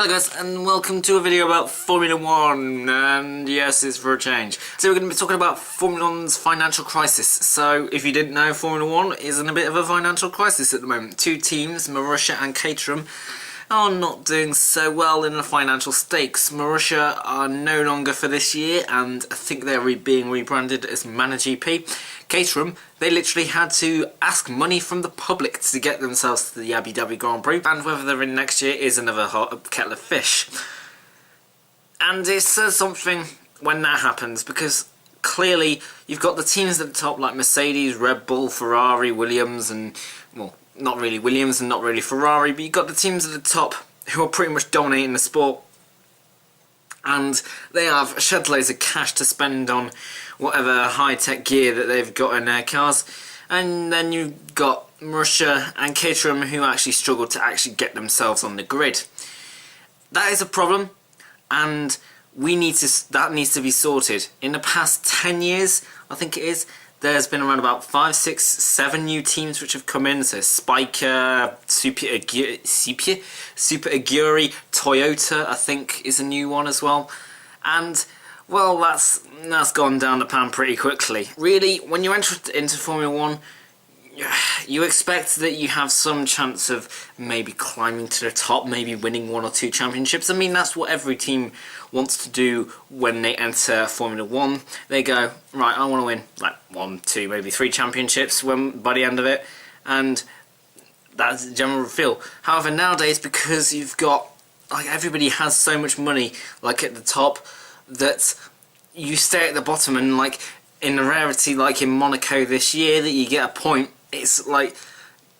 Hello guys, and welcome to a video about Formula 1, and yes, it's for a change. So we're going to be talking about Formula 1's financial crisis. So if you didn't know, Formula 1 is in a bit of a financial crisis at the moment. Two teams, Marussia and Caterham, are not doing so well in the financial stakes. Marussia are no longer for this year, and I think they're being rebranded as ManaGP. Caterham, they literally had to ask money from the public to get themselves to the Abu Dhabi Grand Prix, and whether they're in next year is another hot kettle of fish. And it says something when that happens, because clearly you've got the teams at the top like Mercedes, Red Bull, Ferrari, Williams, and, well, not really Williams and not really Ferrari, but you've got the teams at the top who are pretty much dominating the sport, and they have shed loads of cash to spend on whatever high-tech gear that they've got in their cars. And then you've got Marussia and Caterham who actually struggle to actually get themselves on the grid. That is a problem, and that needs to be sorted. In the past 10 years, I think it is, there's been around about 5, 6, 7 new teams which have come in. So Spiker, Super Aguri, Toyota, I think, is a new one as well. And, well, that's gone down the pan pretty quickly. Really, when you enter into Formula 1, you expect that you have some chance of maybe climbing to the top, maybe winning 1 or 2 championships. I mean, that's what every team wants to do when they enter Formula 1. They go, right, I want to win like 1, 2, maybe 3 championships by the end of it, and that's the general feel. However, nowadays, because you've got, like, everybody has so much money, like, at the top, that you stay at the bottom, and, like, in the rarity, like in Monaco this year, that you get a point, it's like,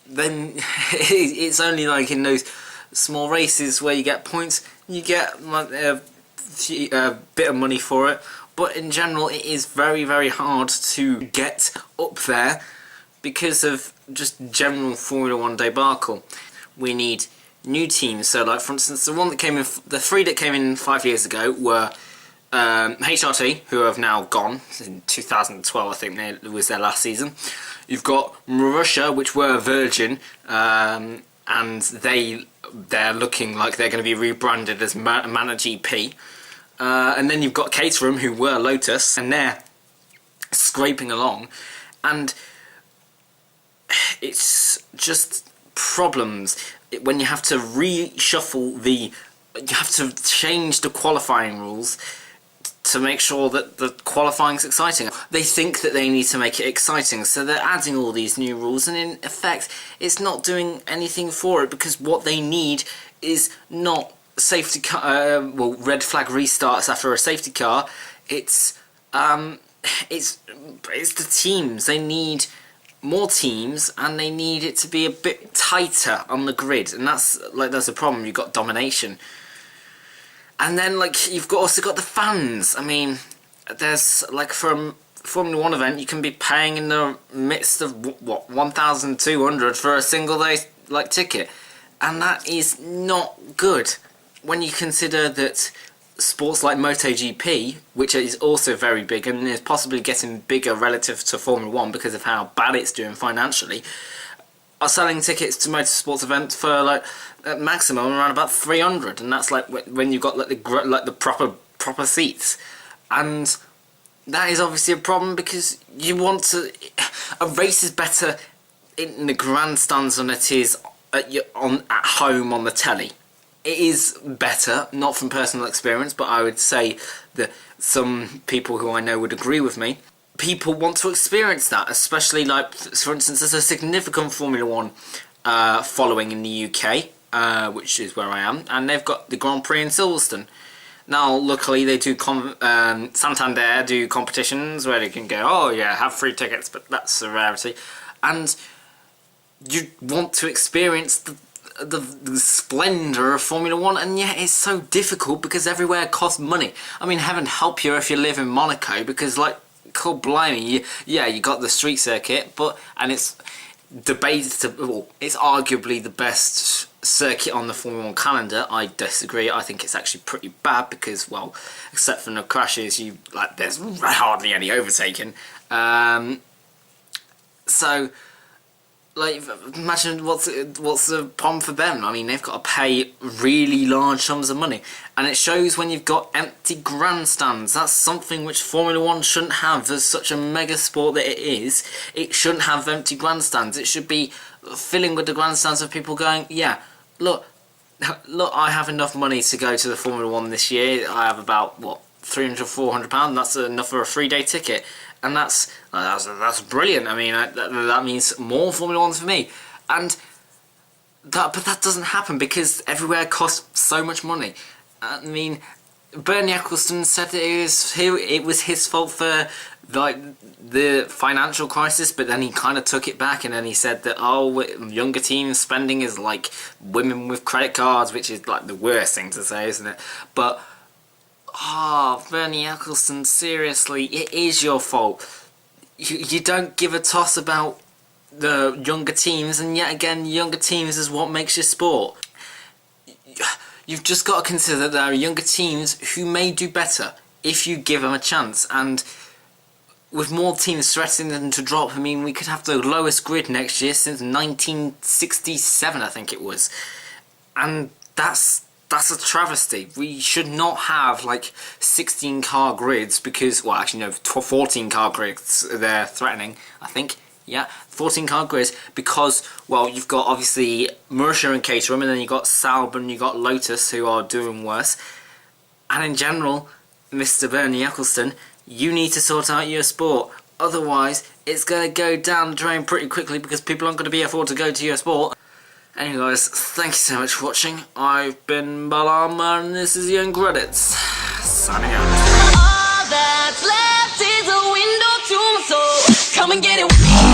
then it's only like in those small races where you get points, you get like a bit of money for it, but in general it is very, very hard to get up there because of just general Formula 1 debacle. We need new teams. So, like, for instance, the 3 that came in 5 years ago were HRT, who have now gone in 2012, I think it was their last season. You've got Marussia, which were Virgin, and they're looking like they're going to be rebranded as ManaGP. And then you've got Caterham, who were Lotus, and they're scraping along. And it's just problems when you have to reshuffle you have to change the qualifying rules to make sure that the qualifying is exciting. They think that they need to make it exciting, so they're adding all these new rules, and in effect it's not doing anything for it, because what they need is not safety car, red flag restarts after a safety car. It's the teams. They need more teams, and they need it to be a bit tighter on the grid, and that's a problem. You've got domination. And then, like, you've also got the fans. I mean, there's, like, from Formula 1 event, you can be paying in the midst of, what, 1,200 for a single day, like, ticket. And that is not good when you consider that sports like MotoGP, which is also very big and is possibly getting bigger relative to Formula 1 because of how bad it's doing financially, are selling tickets to motorsports events for, like, at maximum around about 300, and that's like when you've got like the proper seats, and that is obviously a problem, because you want to. A race is better in the grandstands than it is at home on the telly. It is better, not from personal experience, but I would say that some people who I know would agree with me. People want to experience that, especially, like, for instance, there's a significant Formula 1 following in the UK, which is where I am, and they've got the Grand Prix in Silverstone. Now, luckily, they do Santander do competitions where they can go, oh yeah, have free tickets, but that's a rarity. And you want to experience the splendour of Formula 1, and yet it's so difficult because everywhere costs money. I mean, heaven help you if you live in Monaco, because, like, God blimey, you got the street circuit, and it's debatable. It's arguably the best circuit on the Formula 1 calendar. I disagree. I think it's actually pretty bad because, well, except for the crashes, there's hardly any overtaking. So Like, imagine what's the problem for them. I mean, they've got to pay really large sums of money, and it shows when you've got empty grandstands. That's something which Formula 1 shouldn't have. As such a mega sport that it is, it shouldn't have empty grandstands. It should be filling with the grandstands of people going, yeah, look, I have enough money to go to the Formula 1 this year. I have about, what, £300, £400, that's enough for a 3-day ticket. And that's brilliant. I mean, that means more Formula 1s for me. But that doesn't happen because everywhere costs so much money. I mean, Bernie Ecclestone said that it was his fault for like the financial crisis, but then he kind of took it back, and then he said that younger team spending is like women with credit cards, which is like the worst thing to say, isn't it? But Bernie Ecclestone, seriously, it is your fault. You don't give a toss about the younger teams, and yet again, younger teams is what makes your sport. You've just got to consider that there are younger teams who may do better if you give them a chance, and with more teams threatening them to drop, I mean, we could have the lowest grid next year since 1967, I think it was. And that's a travesty. We should not have like 16-car grids because, well, actually no, 14-car grids they're threatening, I think. Yeah, 14-car grids because, well, you've got obviously Mercer and Caterham, and then you've got Sauber and you've got Lotus who are doing worse. And in general, Mr. Bernie Ecclestone, you need to sort out your sport. Otherwise, it's going to go down the drain pretty quickly because people aren't going to be afford to go to your sport. Anyway guys, thank you so much for watching. I've been Balama and this is Young Credits. Signing out. All that's left is a window to my soul. Come and get it.